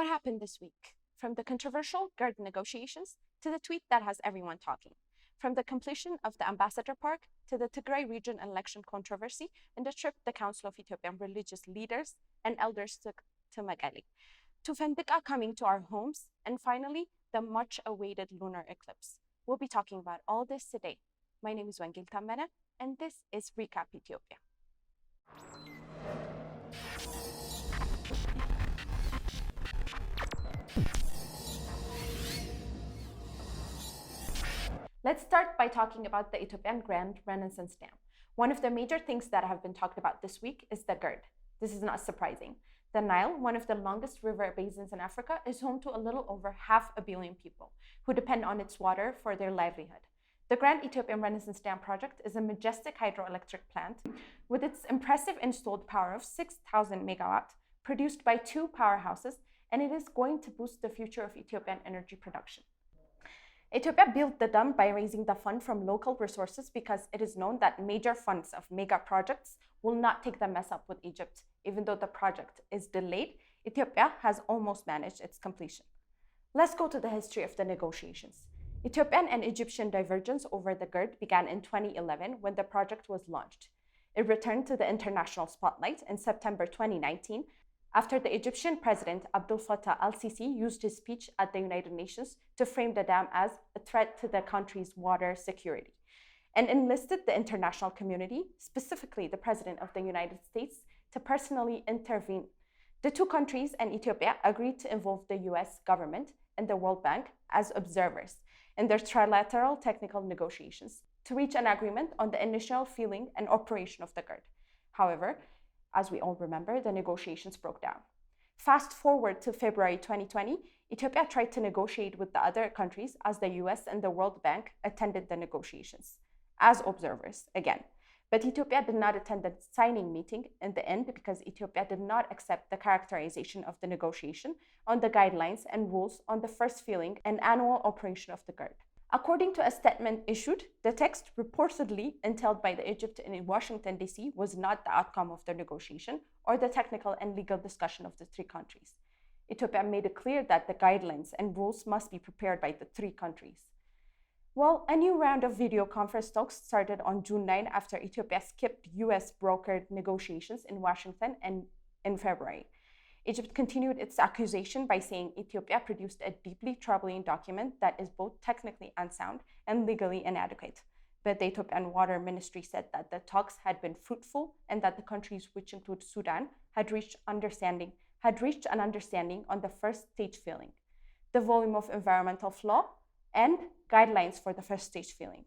What happened this week? From the controversial GERD negotiations to the tweet that has everyone talking. From the completion of the Ambassador Park to the Tigray region election controversy and the trip the Council of Ethiopian Religious leaders and elders took to Mekele. To Fendika coming to our homes, and finally, the much-awaited lunar eclipse. We'll be talking about all this today. My name is Wengil Tammene, and this is Recap Ethiopia. Let's start by talking about the Ethiopian Grand Renaissance Dam. One of the major things that have been talked about this week is the GERD. This is not surprising. The Nile, one of the longest river basins in Africa, is home to a little over 500 million people who depend on its water for their livelihood. The Grand Ethiopian Renaissance Dam project is a majestic hydroelectric plant with its impressive installed power of 6,000 megawatts, produced by 2 powerhouses, and it is going to boost the future of Ethiopian energy production. Ethiopia built the dam by raising the fund from local resources because it is known that major funds of mega projects will not take the mess up with Egypt. Even though the project is delayed, Ethiopia has almost managed its completion. Let's go to the history of the negotiations. Ethiopian and Egyptian divergence over the GERD began in 2011 when the project was launched. It returned to the international spotlight in September 2019 after the Egyptian President Abdel Fattah al-Sisi used his speech at the United Nations to frame the dam as a threat to the country's water security, and enlisted the international community, specifically the President of the United States, to personally intervene. The two countries and Ethiopia agreed to involve the US government and the World Bank as observers in their trilateral technical negotiations to reach an agreement on the initial filling and operation of the GERD. However, as we all remember, the negotiations broke down. Fast forward to February 2020, Ethiopia tried to negotiate with the other countries as the US and the World Bank attended the negotiations as observers again. But Ethiopia did not attend the signing meeting in the end because Ethiopia did not accept the characterization of the negotiation on the guidelines and rules on the first filling and annual operation of the GERD. According to a statement issued, the text reportedly entailed by the Egypt in Washington, D.C. was not the outcome of the negotiation or the technical and legal discussion of the three countries. Ethiopia made it clear that the guidelines and rules must be prepared by the three countries. Well, a new round of video conference talks started on June 9 after Ethiopia skipped US brokered negotiations in Washington and in February. Egypt continued its accusation by saying Ethiopia produced a deeply troubling document that is both technically unsound and legally inadequate. But the Ethiopian Water Ministry said that the talks had been fruitful and that the countries, which include Sudan, had reached an understanding on the first stage filling, the volume of environmental flow, and guidelines for the first stage filling,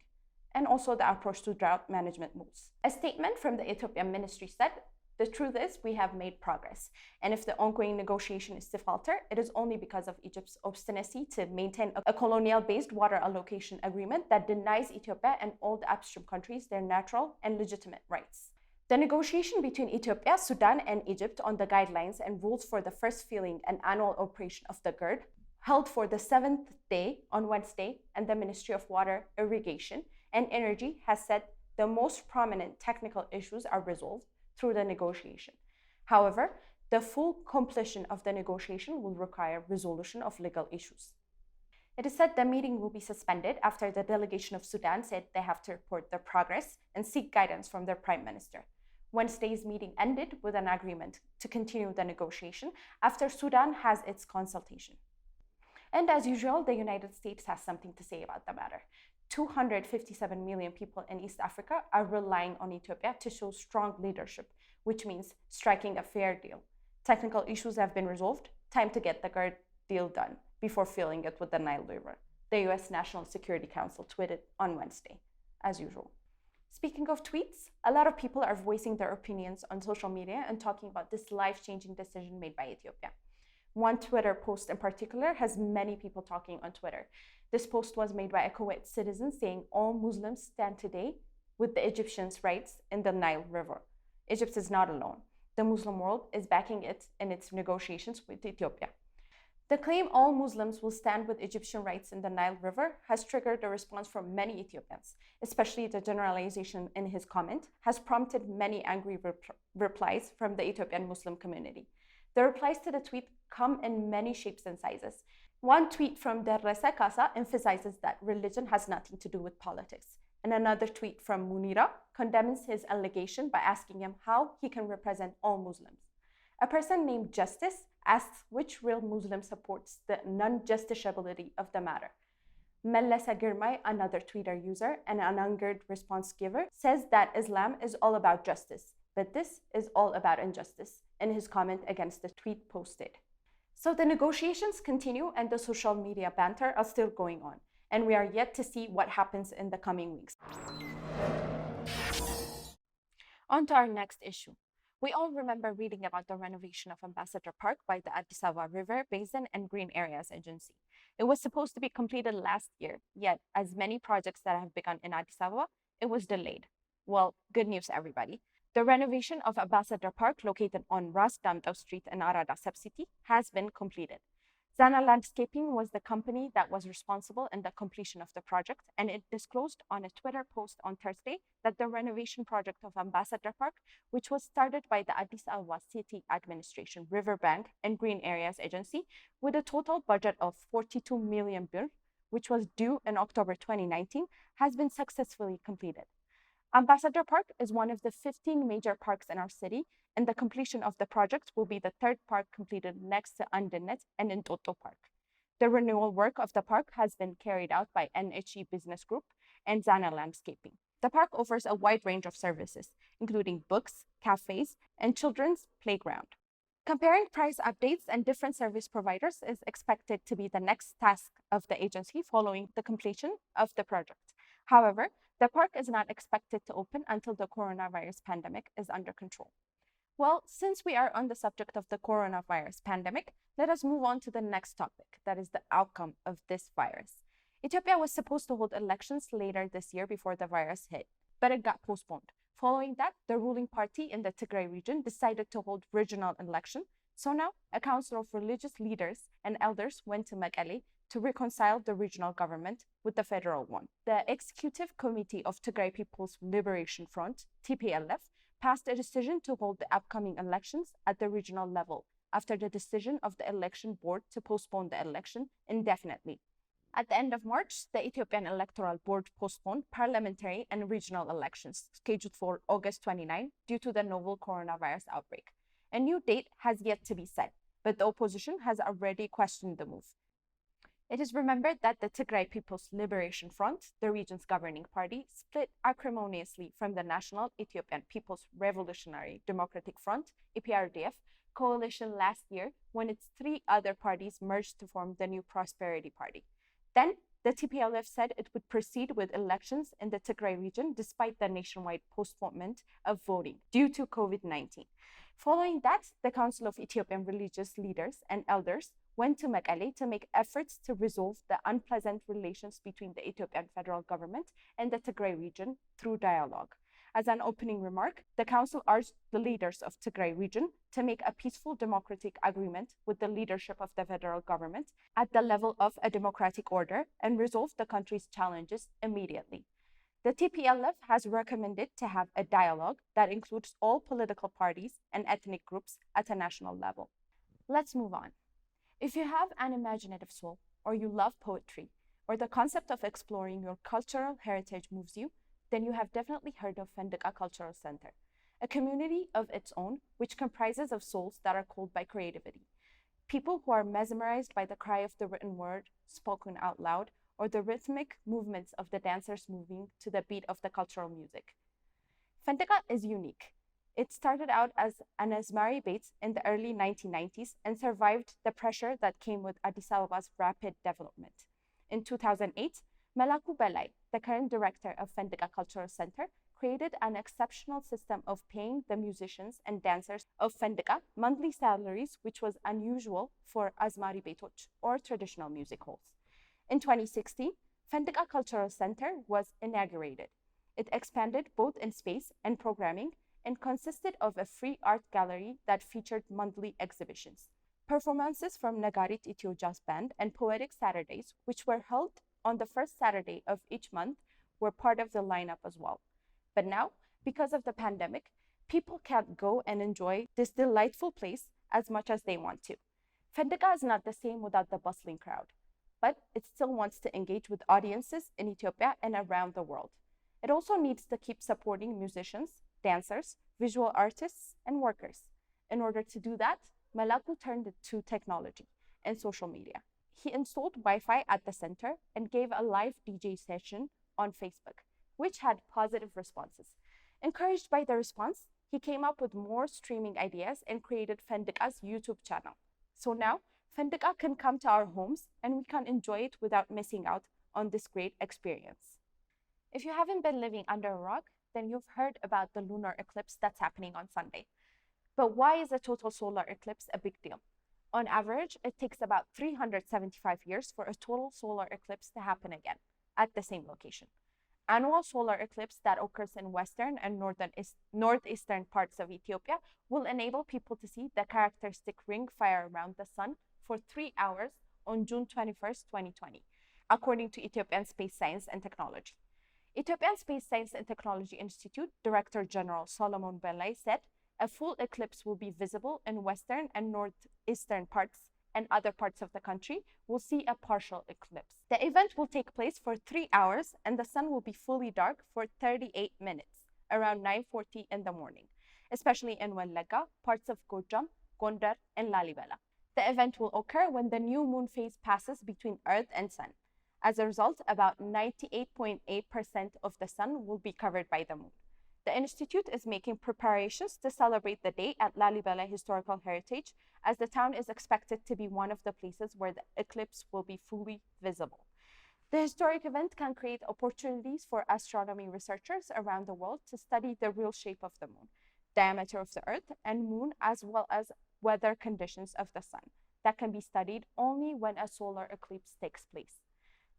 and also the approach to drought management rules. A statement from the Ethiopian ministry said, "The truth is, we have made progress, and if the ongoing negotiation is to falter, it is only because of Egypt's obstinacy to maintain a colonial-based water allocation agreement that denies Ethiopia and all the upstream countries their natural and legitimate rights." The negotiation between Ethiopia, Sudan, and Egypt on the guidelines and rules for the first filling and annual operation of the GERD held for the 7th day on Wednesday, and the Ministry of Water, Irrigation, and Energy has said the most prominent technical issues are resolved through the negotiation. However, the full completion of the negotiation will require resolution of legal issues. It is said the meeting will be suspended after the delegation of Sudan said they have to report their progress and seek guidance from their prime minister. Wednesday's meeting ended with an agreement to continue the negotiation after Sudan has its consultation. And as usual, the United States has something to say about the matter. 257 million people in East Africa are relying on Ethiopia to show strong leadership, which means striking a fair deal. Technical issues have been resolved. Time to get the GERD deal done before filling it with the Nile River, the US National Security Council tweeted on Wednesday, as usual. Speaking of tweets, a lot of people are voicing their opinions on social media and talking about this life-changing decision made by Ethiopia. One Twitter post in particular has many people talking on Twitter. This post was made by a Kuwait citizen saying all Muslims stand today with the Egyptians' rights in the Nile River. Egypt is not alone. The Muslim world is backing it in its negotiations with Ethiopia. The claim all Muslims will stand with Egyptian rights in the Nile River has triggered a response from many Ethiopians, especially the generalization in his comment has prompted many angry replies from the Ethiopian Muslim community. The replies to the tweet come in many shapes and sizes. One tweet from Derrese Casa emphasizes that religion has nothing to do with politics. And another tweet from Munira condemns his allegation by asking him how he can represent all Muslims. A person named Justice asks which real Muslim supports the non-justiciability of the matter. Mellesa Girmay, another Twitter user and an angered response giver, says that Islam is all about justice, but this is all about injustice, in his comment against the tweet posted. So the negotiations continue and the social media banter are still going on, and we are yet to see what happens in the coming weeks. On to our next issue. We all remember reading about the renovation of Ambassador Park by the Addis Ababa River Basin and Green Areas Agency. It was supposed to be completed last year, yet as many projects that have begun in Addis Ababa, it was delayed. Well, good news, everybody. The renovation of Ambassador Park, located on Ras Damdao Street in Arada Subcity, has been completed. Zana Landscaping was the company that was responsible in the completion of the project, and it disclosed on a Twitter post on Thursday that the renovation project of Ambassador Park, which was started by the Addis Ababa City Administration Riverbank and Green Areas Agency, with a total budget of 42 million birr, which was due in October 2019, has been successfully completed. Ambassador Park is one of the 15 major parks in our city, and the completion of the project will be the third park completed next to Andenet and Entoto Park. The renewal work of the park has been carried out by NHE Business Group and Zana Landscaping. The park offers a wide range of services, including books, cafes, and children's playground. Comparing price updates and different service providers is expected to be the next task of the agency following the completion of the project. However, the park is not expected to open until the coronavirus pandemic is under control. Well, since we are on the subject of the coronavirus pandemic, let us move on to the next topic, that is the outcome of this virus. Ethiopia was supposed to hold elections later this year before the virus hit, but it got postponed. Following that, the ruling party in the Tigray region decided to hold regional election. So now, a council of religious leaders and elders went to Mekele to reconcile the regional government with the federal one. The Executive Committee of Tigray People's Liberation Front, TPLF, passed a decision to hold the upcoming elections at the regional level after the decision of the election board to postpone the election indefinitely. At the end of March, the Ethiopian Electoral Board postponed parliamentary and regional elections scheduled for August 29 due to the novel coronavirus outbreak. A new date has yet to be set, but the opposition has already questioned the move. It is remembered that the Tigray People's Liberation Front, the region's governing party, split acrimoniously from the National Ethiopian People's Revolutionary Democratic Front, EPRDF, coalition last year when its three other parties merged to form the new Prosperity Party. Then, the TPLF said it would proceed with elections in the Tigray region despite the nationwide postponement of voting due to COVID-19. Following that, the Council of Ethiopian Religious Leaders and Elders went to Mekele to make efforts to resolve the unpleasant relations between the Ethiopian federal government and the Tigray region through dialogue. As an opening remark, the council urged the leaders of Tigray region to make a peaceful democratic agreement with the leadership of the federal government at the level of a democratic order and resolve the country's challenges immediately. The TPLF has recommended to have a dialogue that includes all political parties and ethnic groups at a national level. Let's move on. If you have an imaginative soul, or you love poetry, or the concept of exploring your cultural heritage moves you, then you have definitely heard of Fendika Cultural Center, a community of its own which comprises of souls that are called by creativity. People who are mesmerized by the cry of the written word spoken out loud, or the rhythmic movements of the dancers moving to the beat of the cultural music. Fendika is unique. It started out as an Asmari bait in the early 1990s and survived the pressure that came with Addis Ababa's rapid development. In 2008, Melaku Belai, the current director of Fendika Cultural Center, created an exceptional system of paying the musicians and dancers of Fendika monthly salaries, which was unusual for Asmari Beitoch, or traditional music halls. In 2016, Fendika Cultural Center was inaugurated. It expanded both in space and programming and consisted of a free art gallery that featured monthly exhibitions. Performances from Nagarit Ethio Jazz Band and Poetic Saturdays, which were held on the first Saturday of each month, were part of the lineup as well. But now, because of the pandemic, people can't go and enjoy this delightful place as much as they want to. Fendika is not the same without the bustling crowd, but it still wants to engage with audiences in Ethiopia and around the world. It also needs to keep supporting musicians, dancers, visual artists, and workers. In order to do that, Malaku turned to technology and social media. He installed Wi-Fi at the center and gave a live DJ session on Facebook, which had positive responses. Encouraged by the response, he came up with more streaming ideas and created Fendika's YouTube channel. So now, Fendika can come to our homes and we can enjoy it without missing out on this great experience. If you haven't been living under a rock, then you've heard about the lunar eclipse that's happening on Sunday. But why is a total solar eclipse a big deal? On average, it takes about 375 years for a total solar eclipse to happen again at the same location. Annual solar eclipse that occurs in western and northeastern parts of Ethiopia will enable people to see the characteristic ring fire around the sun for 3 hours on June 21st, 2020, according to Ethiopian Space Science and Technology. Ethiopian Space Science and Technology Institute Director General Solomon Belay said a full eclipse will be visible in western and northeastern parts, and other parts of the country will see a partial eclipse. The event will take place for 3 hours and the sun will be fully dark for 38 minutes, around 9:40 in the morning, especially in Wallagga, parts of Gojam, Gondar, and Lalibela. The event will occur when the new moon phase passes between Earth and Sun. As a result, about 98.8% of the sun will be covered by the moon. The Institute is making preparations to celebrate the day at Lalibela Historical Heritage, as the town is expected to be one of the places where the eclipse will be fully visible. The historic event can create opportunities for astronomy researchers around the world to study the real shape of the moon, diameter of the Earth and moon, as well as weather conditions of the sun that can be studied only when a solar eclipse takes place.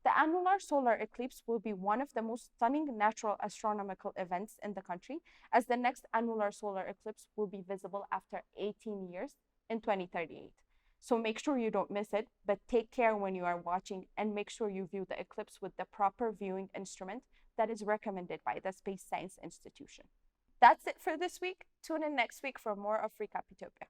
The annular solar eclipse will be one of the most stunning natural astronomical events in the country, as the next annular solar eclipse will be visible after 18 years in 2038. So make sure you don't miss it, but take care when you are watching and make sure you view the eclipse with the proper viewing instrument that is recommended by the Space Science Institution. That's it for this week. Tune in next week for more of Recap Ethiopia.